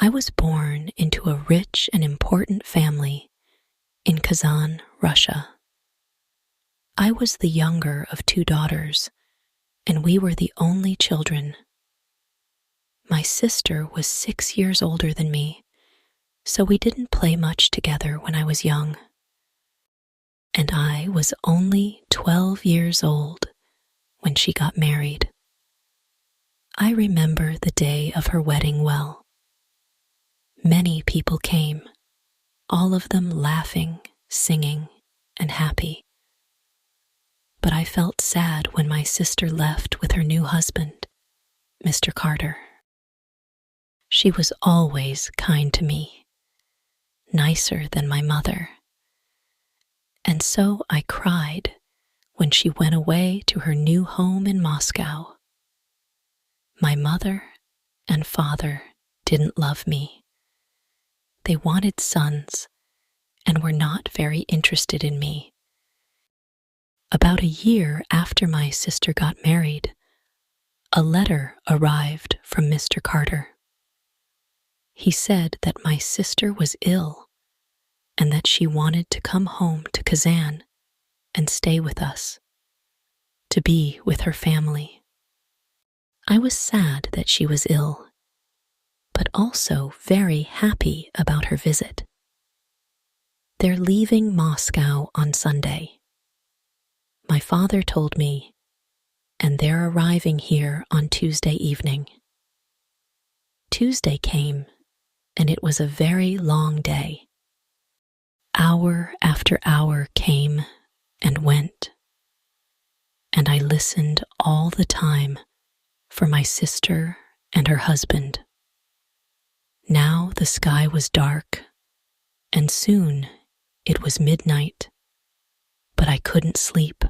I was born into a rich and important family in Kazan, Russia. I was the younger of two daughters, and we were the only children. My sister was 6 years older than me, so we didn't play much together when I was young. And I was only 12 years old when she got married. I remember the day of her wedding well. Many people came, all of them laughing, singing, and happy. But I felt sad when my sister left with her new husband, Mr. Karter. She was always kind to me, nicer than my mother. And so I cried when she went away to her new home in Moscow. My mother and father didn't love me. They wanted sons and were not very interested in me. About a year after my sister got married, a letter arrived from Mr. Karter. He said that my sister was ill and that she wanted to come home to Kazan and stay with us, to be with her family. I was sad that she was ill, but also very happy about her visit. They're leaving Moscow on Sunday. My father told me, and they're arriving here on Tuesday evening. Tuesday came, and it was a very long day. Hour after hour came and went, and I listened all the time for my sister and her husband. Now the sky was dark, and soon it was midnight, but I couldn't sleep.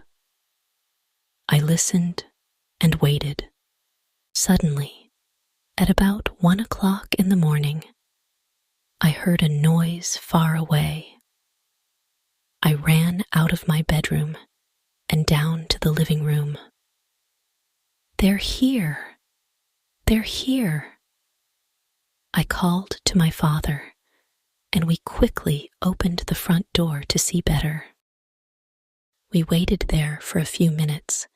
I listened and waited. Suddenly, at about 1 o'clock in the morning, I heard a noise far away. I ran out of my bedroom and down to the living room. "They're here! They're here!" I called to my father, and we quickly opened the front door to see better. We waited there for a few minutes,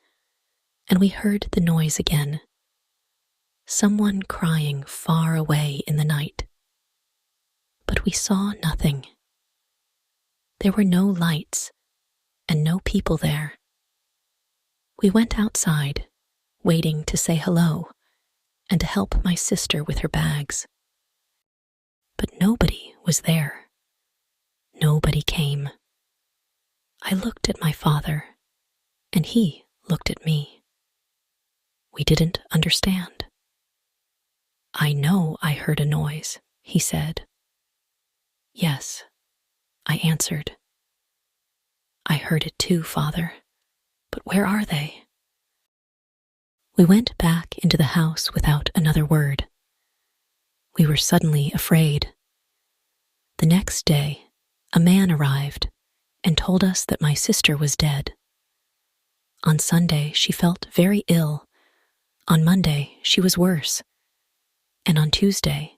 and we heard the noise again. Someone crying far away in the night. But we saw nothing. There were no lights and no people there. We went outside, waiting to say hello and to help my sister with her bags. But nobody was there. Nobody came. I looked at my father, and he looked at me. We didn't understand. "I know I heard a noise," he said. "Yes," I answered. "I heard it too, Father, but where are they?" We went back into the house without another word. We were suddenly afraid. The next day, a man arrived and told us that my sister was dead. On Sunday, she felt very ill. On Monday, she was worse. And on Tuesday,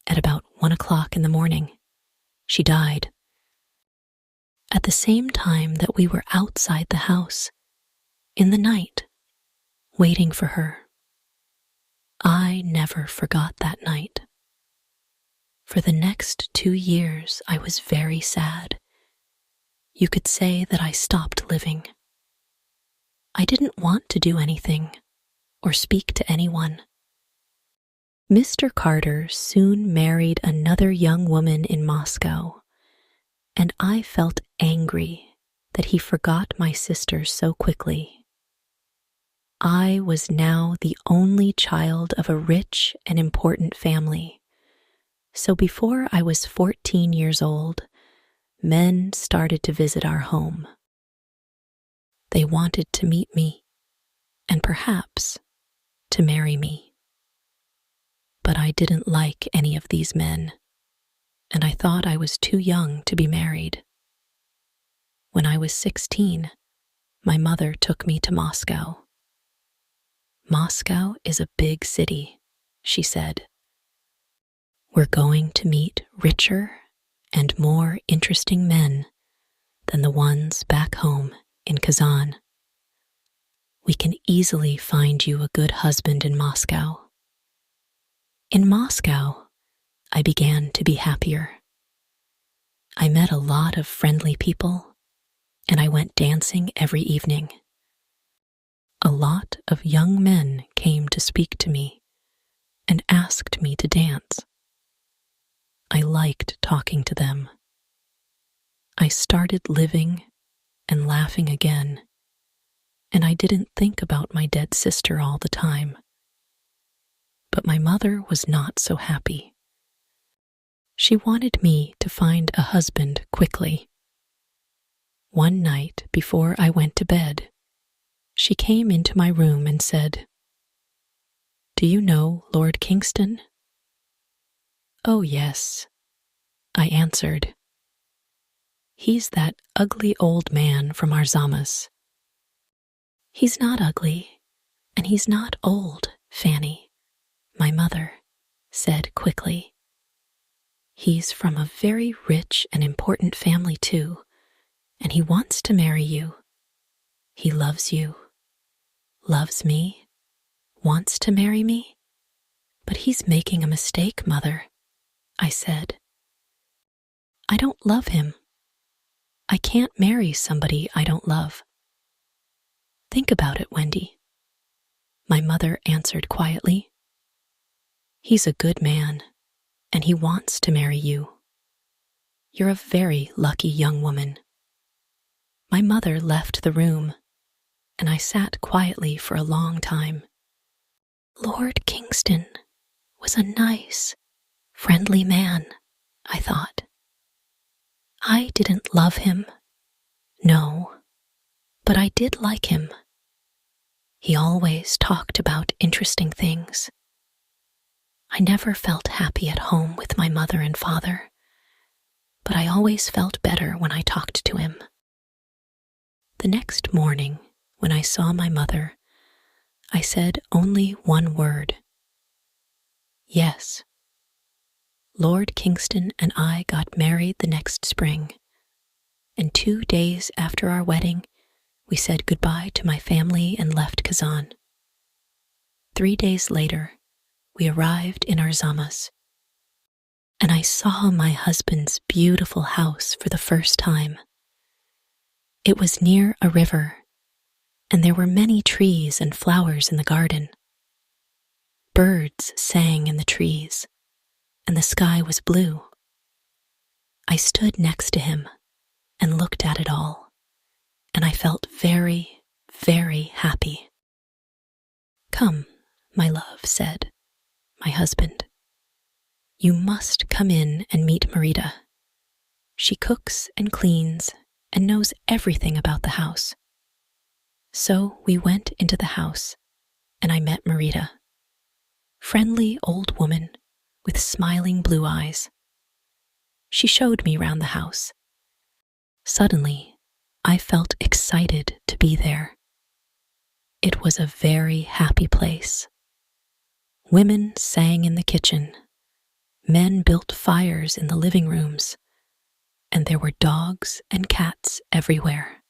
at about 1 o'clock in the morning, she died. At the same time that we were outside the house, in the night, waiting for her. I never forgot that night. For the next 2 years, I was very sad. You could say that I stopped living. I didn't want to do anything or speak to anyone. Mr. Karter soon married another young woman in Moscow, and I felt angry that he forgot my sister so quickly. I was now the only child of a rich and important family, so before I was 14 years old, men started to visit our home. They wanted to meet me, and perhaps to marry me. But I didn't like any of these men, and I thought I was too young to be married. When I was 16, my mother took me to Moscow. "Moscow is a big city," she said. We're going to meet richer and more interesting men than the ones back home in Kazan. We can easily find you a good husband in Moscow. In Moscow, I began to be happier. I met a lot of friendly people, and I went dancing every evening. A lot of young men came to speak to me and asked me to dance. I liked talking to them. I started living and laughing again, and I didn't think about my dead sister all the time. But my mother was not so happy. She wanted me to find a husband quickly. One night before I went to bed, she came into my room and said, "Do you know Lord Kingston?" "Oh, yes," I answered. "He's that ugly old man from Arzamas." "He's not ugly, and he's not old, Fanny," my mother said quickly. "He's from a very rich and important family, too, and he wants to marry you. He loves you, loves me, wants to marry me. But he's making a mistake, Mother," I said. "I don't love him. I can't marry somebody I don't love." "Think about it, Wendy," my mother answered quietly. "He's a good man, and he wants to marry you. You're a very lucky young woman." My mother left the room, and I sat quietly for a long time. Lord Kingston was a nice, friendly man, I thought. I didn't love him, no, but I did like him. He always talked about interesting things. I never felt happy at home with my mother and father, but I always felt better when I talked to him. The next morning, when I saw my mother, I said only one word. Yes. Lord Kingston and I got married the next spring, and 2 days after our wedding, we said goodbye to my family and left Kazan. 3 days later, we arrived in Arzamas, and I saw my husband's beautiful house for the first time. It was near a river, and there were many trees and flowers in the garden. Birds sang in the trees, and the sky was blue. I stood next to him and looked at it all, and I felt very, very happy. "Come," my love said, my husband. "You must come in and meet Marita. She cooks and cleans and knows everything about the house." So we went into the house, and I met Marita. Friendly old woman with smiling blue eyes. She showed me round the house. Suddenly, I felt excited to be there. It was a very happy place. Women sang in the kitchen, men built fires in the living rooms, and there were dogs and cats everywhere.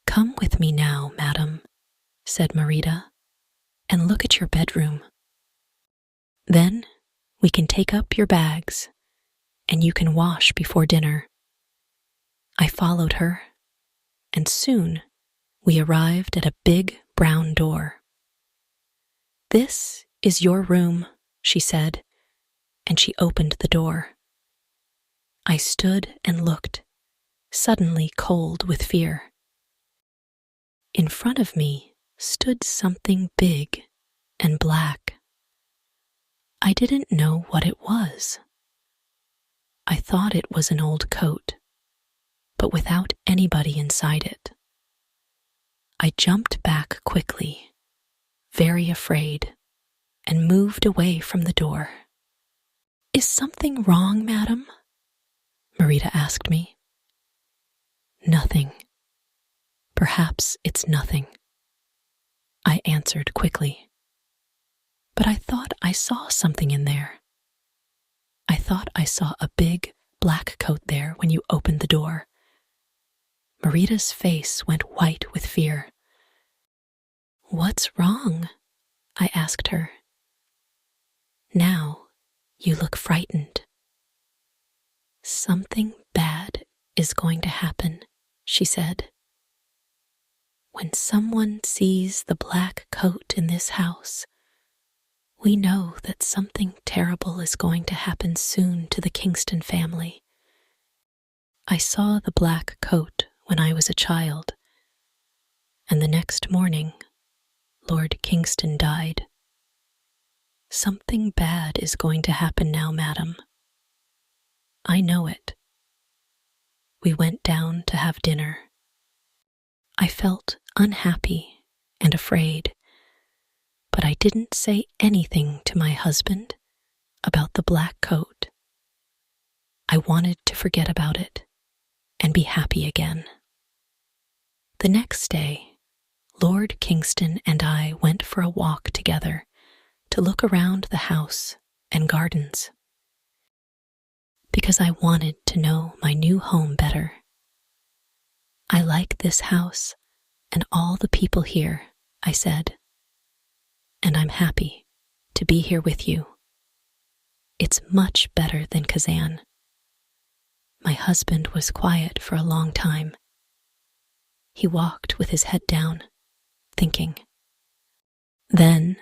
"Come with me now, madam," said Marita, "and look at your bedroom. Then we can take up your bags, and you can wash before dinner." I followed her, and soon we arrived at a big brown door. "This is your room," she said, and she opened the door. I stood and looked, suddenly cold with fear. In front of me stood something big and black. I didn't know what it was. I thought it was an old coat, but without anybody inside it. I jumped back quickly, very afraid, and moved away from the door. "Is something wrong, madam?" Marita asked me. "Nothing. Perhaps it's nothing," I answered quickly. "But I thought I saw something in there." I thought I saw a big black coat there when you opened the door." Marita's face went white with fear. "What's wrong?" I asked her. "Now you look frightened." "Something bad is going to happen," she said. "When someone sees the black coat in this house, we know that something terrible is going to happen soon to the Kingston family. I saw the black coat when I was a child, and the next morning, Lord Kingston died. Something bad is going to happen now, madam. I know it." We went down to have dinner. I felt unhappy and afraid, but I didn't say anything to my husband about the black coat. I wanted to forget about it and be happy again. The next day, Lord Kingston and I went for a walk together to look around the house and gardens, because I wanted to know my new home better. "I like this house and all the people here," I said, "and I'm happy to be here with you. It's much better than Kazan." My husband was quiet for a long time. He walked with his head down, thinking. Then,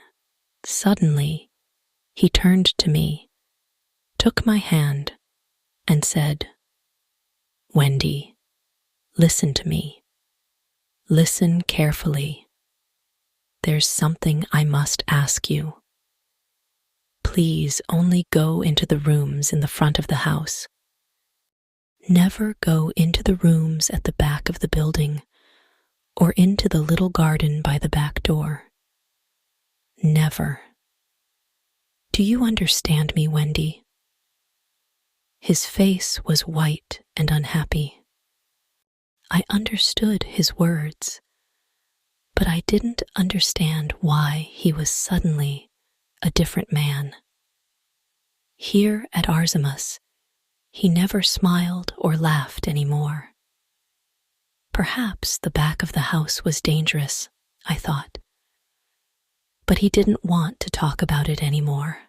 suddenly, he turned to me, took my hand, and said, "Wendy, listen to me. Listen carefully. There's something I must ask you. Please only go into the rooms in the front of the house. Never go into the rooms at the back of the building or into the little garden by the back door. Never. Do you understand me, Wendy?" His face was white and unhappy. I understood his words, but I didn't understand why he was suddenly a different man. Here at Arzamas, he never smiled or laughed anymore. Perhaps the back of the house was dangerous, I thought, but he didn't want to talk about it anymore.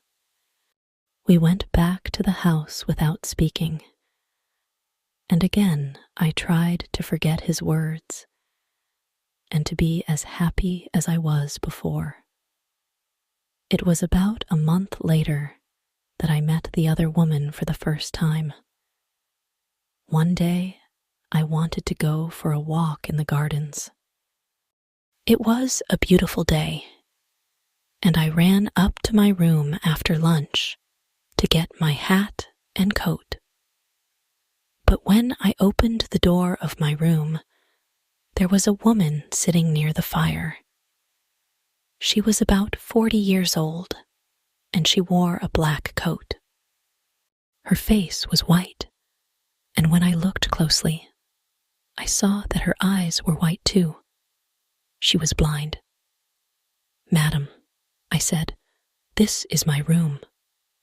We went back to the house without speaking, and again I tried to forget his words and to be as happy as I was before. It was about a month later that I met the other woman for the first time. One day, I wanted to go for a walk in the gardens. It was a beautiful day, and I ran up to my room after lunch to get my hat and coat. But when I opened the door of my room, there was a woman sitting near the fire. She was about 40 years old, and she wore a black coat. Her face was white, and when I looked closely, I saw that her eyes were white too. She was blind. "Madam," I said, "this is my room.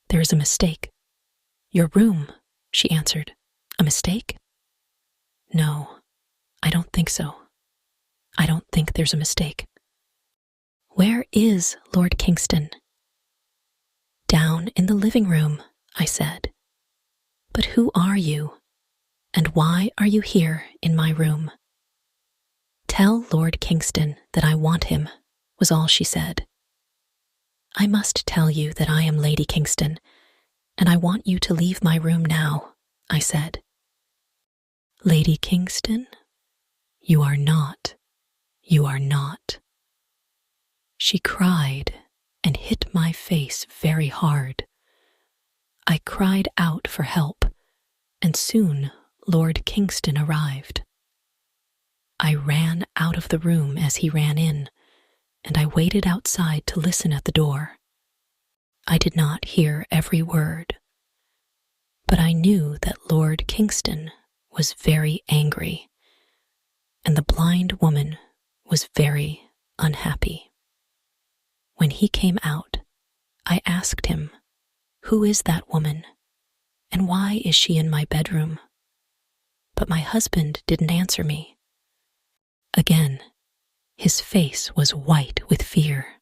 There is a mistake." "Your room," she answered. "A mistake?" "No, I don't think so. I don't think there's a mistake." "Where is Lord Kingston?" "Down in the living room," I said. "But who are you? And why are you here in my room?" "Tell Lord Kingston that I want him," was all she said. "I must tell you that I am Lady Kingston, and I want you to leave my room now," I said. "Lady Kingston? You are not. You are not." She cried and hit my face very hard. I cried out for help, and soon Lord Kingston arrived. I ran out of the room as he ran in, and I waited outside to listen at the door. I did not hear every word, but I knew that Lord Kingston was very angry, and the blind woman was very unhappy. When he came out, I asked him, "Who is that woman, And why is she in my bedroom? But my husband didn't answer me. Again, his face was white with fear.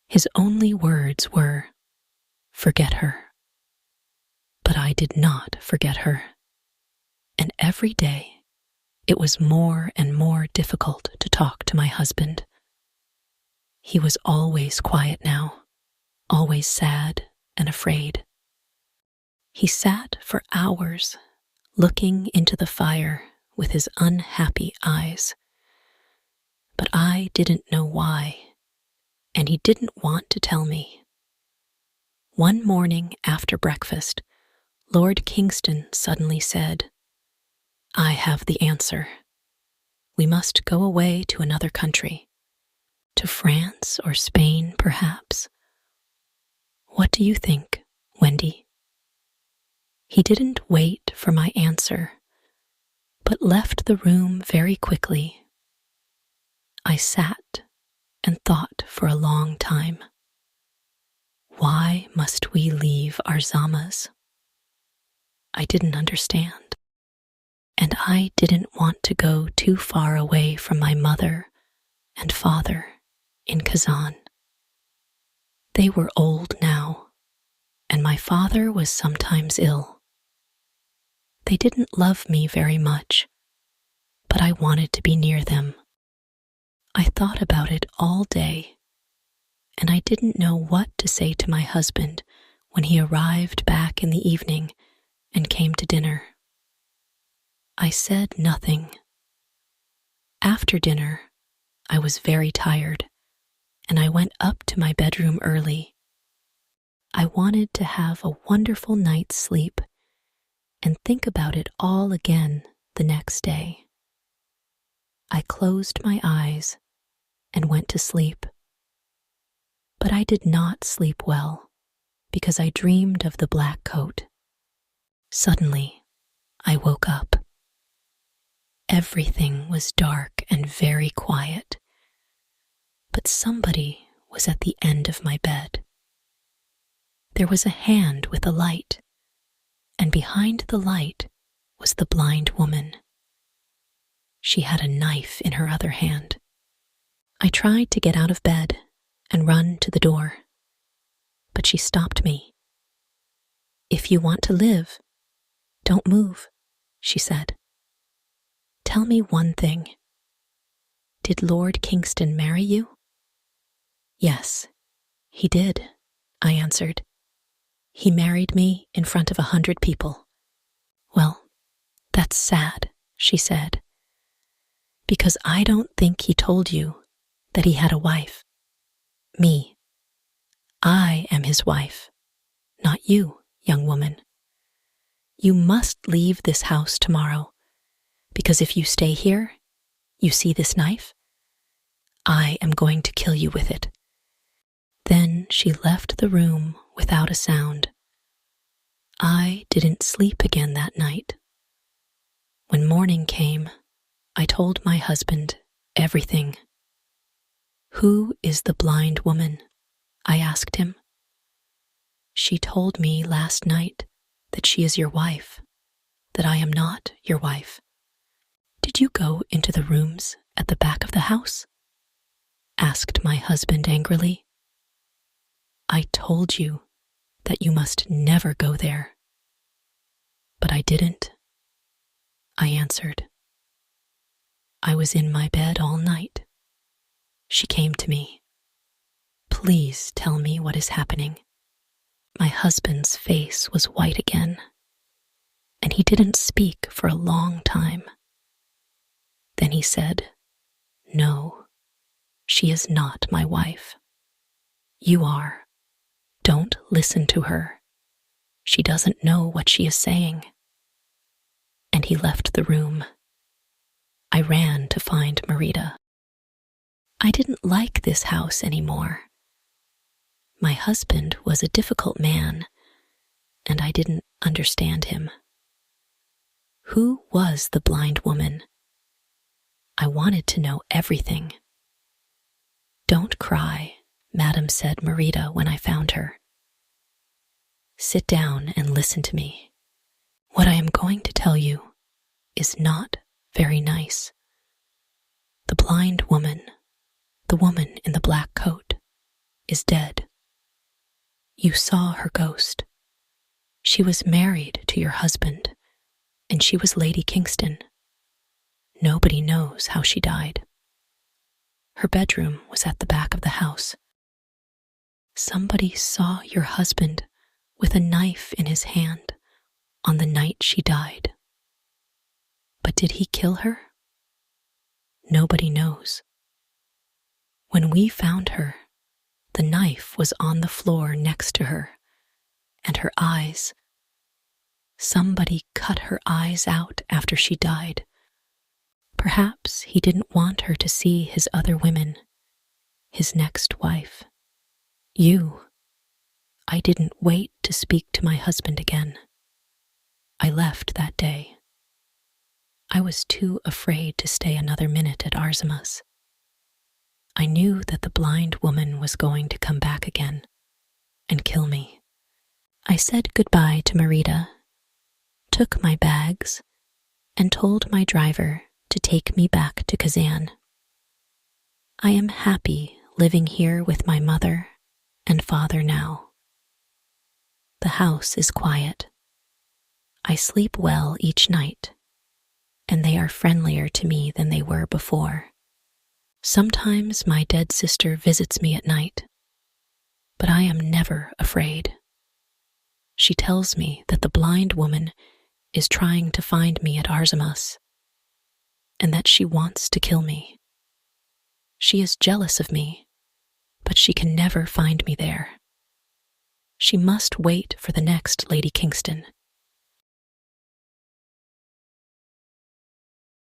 His only words were, "Forget her." But I did not forget her. And every day, it was more and more difficult to talk to my husband. He was always quiet now, always sad and afraid. He sat for hours, looking into the fire with his unhappy eyes. But I didn't know why, and he didn't want to tell me. One morning after breakfast, Lord Kingston suddenly said, "I have the answer. We must go away to another country. To France or Spain, perhaps. What do you think, Wendy?" He didn't wait for my answer, but left the room very quickly. I sat and thought for a long time. Why must we leave Arzamas? I didn't understand. And I didn't want to go too far away from my mother and father in Kazan. They were old now, and my father was sometimes ill. They didn't love me very much, but I wanted to be near them. I thought about it all day, and I didn't know what to say to my husband when he arrived back in the evening and came to dinner. I said nothing. After dinner, I was very tired, and I went up to my bedroom early. I wanted to have a wonderful night's sleep and think about it all again the next day. I closed my eyes and went to sleep. But I did not sleep well because I dreamed of the black coat. Suddenly, I woke up. Everything was dark and very quiet, but somebody was at the end of my bed. There was a hand with a light, and behind the light was the blind woman. She had a knife in her other hand. I tried to get out of bed and run to the door, but she stopped me. "If you want to live, don't move," she said. "Tell me one thing. Did Lord Kingston marry you?" "Yes, he did," I answered. "He married me in front of 100 people." "Well, that's sad," she said, "because I don't think he told you that he had a wife. Me. I am his wife, not you, young woman. You must leave this house tomorrow, because if you stay here, you see this knife? I am going to kill you with it." Then she left the room without a sound. I didn't sleep again that night. When morning came, I told my husband everything. "Who is the blind woman?" I asked him. "She told me last night that she is your wife, that I am not your wife." "Did you go into the rooms at the back of the house?" asked my husband angrily. "I told you that you must never go there." "But I didn't," I answered. "I was in my bed all night. She came to me. Please tell me what is happening." My husband's face was white again, and he didn't speak for a long time. Then he said, "No, she is not my wife. You are. Don't listen to her. She doesn't know what she is saying." And he left the room. I ran to find Marita. I didn't like this house anymore. My husband was a difficult man, and I didn't understand him. Who was the blind woman? I wanted to know everything. "Don't cry," Madam said Marita when I found her. Sit down and listen to me. What I am going to tell you is not very nice. The blind woman, the woman in the black coat, is dead. You saw her ghost. She was married to your husband, and she was Lady Kingston. Nobody knows how she died. Her bedroom was at the back of the house. Somebody saw your husband with a knife in his hand on the night she died. But did he kill her? Nobody knows. When we found her, the knife was on the floor next to her, and her eyes. Somebody cut her eyes out after she died. Perhaps he didn't want her to see his other women, his next wife. You. I didn't wait to speak to my husband again. I left that day. I was too afraid to stay another minute at Arzamas. I knew that the blind woman was going to come back again and kill me. I said goodbye to Marita, took my bags, and told my driver to take me back to Kazan. I am happy living here with my mother and father now. The house is quiet. I sleep well each night, and they are friendlier to me than they were before. Sometimes my dead sister visits me at night, but I am never afraid. She tells me that the blind woman is trying to find me at Arzamas, and that she wants to kill me. She is jealous of me, but she can never find me there. She must wait for the next Lady Kingston